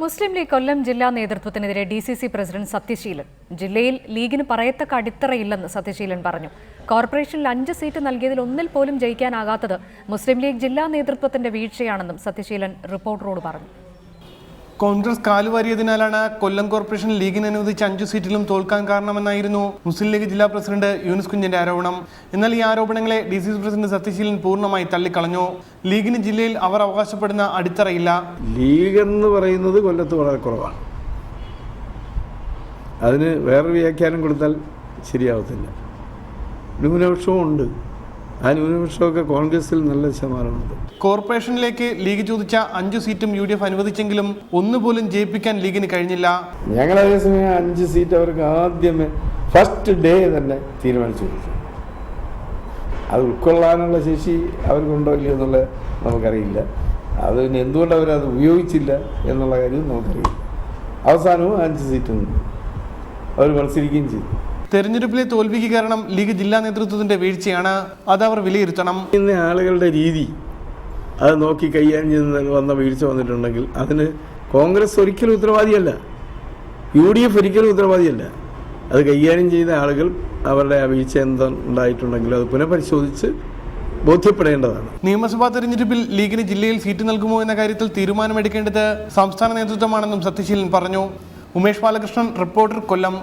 മുസ്ലിം league കൊല്ലം ജില്ലാ നേതൃത്വത്തിനെതിരെ DCC president Sathyaseelan. ജില്ലയിൽ ലീഗിന് പറയത്തക്ക അടിത്തറയില്ലെന്ന് സത്യശീലൻ പറഞ്ഞു. കോർപ്പറേഷനിൽ 5 സീറ്റ് നൽകിയതിൽ ഒന്നിൽ പോലും ജയിക്കാനാകാത്തത് മുസ്ലിം ലീഗ് ജില്ലാ നേതൃത്വത്തിന്റെ വീഴ്ചയാണെന്നും സത്യശീലൻ റിപ്പോർട്ടറോട് പറഞ്ഞു. കോൺഗ്രസ് കാലുവാരിയതിനാലാണ് കൊല്ലം കോർപ്പറേഷൻ ലീഗിന് അനുവദിച്ച 5 സീറ്റിലും തോൽക്കാൻ കാരണമെന്നായിരുന്നു മുസ്ലിം ലീഗ് ജില്ലാ പ്രസിഡന്റ് യൂനുസ് കുഞ്ഞിന്റെ ആരോപണം. എന്നാൽ ഈ ആരോപണങ്ങളെ DCC പ്രസിഡന്റ് സത്യശീലൻ പൂർണ്ണമായി തള്ളിക്കളഞ്ഞു. ലീഗിന് ജില്ലയിൽ അവർ അവകാശപ്പെടുന്ന അടിത്തറയില്ല. ലീഗ് എന്ന് പറയുന്നത് കൊല്ലത്ത് വളരെ കുറവാണ്. അതിന് വേറൊരു വ്യാഖ്യാനം കൊടുത്താൽ ശരിയാവത്തില്ല. ന്യൂനപക്ഷവും ഉണ്ട്. ആ ന്യൂനപക്ഷമൊക്കെ കോൺഗ്രസിൽ നല്ല ശതമാനമുണ്ട്. കോർപ്പറേഷനിലേക്ക് ലീഗ് ചോദിച്ച 5 സീറ്റും UDF അനുവദിച്ചെങ്കിലും ഒന്നുപോലും ജയിപ്പിക്കാൻ ലീഗിന് കഴിഞ്ഞില്ല. ഞങ്ങൾ അതേസമയം 5 സീറ്റ് അവർക്ക് ആദ്യമേ ഫസ്റ്റ് ഡേ തന്നെ തീരുമാനിച്ചു കൊടുത്തു. അത് ഉൾക്കൊള്ളാനുള്ള ശേഷി അവർക്കുണ്ടോ ഇല്ലയോ എന്നുള്ളത് നമുക്കറിയില്ല. അത് പിന്നെ എന്തുകൊണ്ട് അവരത് ഉപയോഗിച്ചില്ല എന്നുള്ള കാര്യം നമുക്കറിയില്ല. അവസാനവും 5 സീറ്റും അവർ മത്സരിക്കുകയും ചെയ്തു. തെരഞ്ഞെടുപ്പിലെ തോൽവിക്ക് കാരണം ലീഗ് ജില്ലാ നേതൃത്വത്തിന്റെ വീഴ്ചയാണ്. അത് അവർ വിലയിരുത്തണം. ഇന്ന് ആളുകളുടെ രീതി അത് നോക്കി കൈകാര്യം ചെയ്യുന്ന വന്ന വീഴ്ച വന്നിട്ടുണ്ടെങ്കിൽ അതിന് കോൺഗ്രസ് ഒരിക്കലും ഉത്തരവാദിയല്ല, UDF ഒരിക്കലും ഉത്തരവാദിയല്ല. അത് കൈകാര്യം ചെയ്ത ആളുകൾ അവരുടെ ആ വീഴ്ച എന്തുണ്ടായിട്ടുണ്ടെങ്കിലും അത് പുനഃപരിശോധിച്ച് ബോധ്യപ്പെടേണ്ടതാണ്. നിയമസഭാ തെരഞ്ഞെടുപ്പിൽ ലീഗിന് ജില്ലയിൽ സീറ്റ് നൽകുമോ എന്ന കാര്യത്തിൽ തീരുമാനമെടുക്കേണ്ടത് സംസ്ഥാന നേതൃത്വമാണെന്നും സത്യശീലൻ പറഞ്ഞു. ഉമേഷ് ബാലകൃഷ്ണൻ, റിപ്പോർട്ടർ, കൊല്ലം.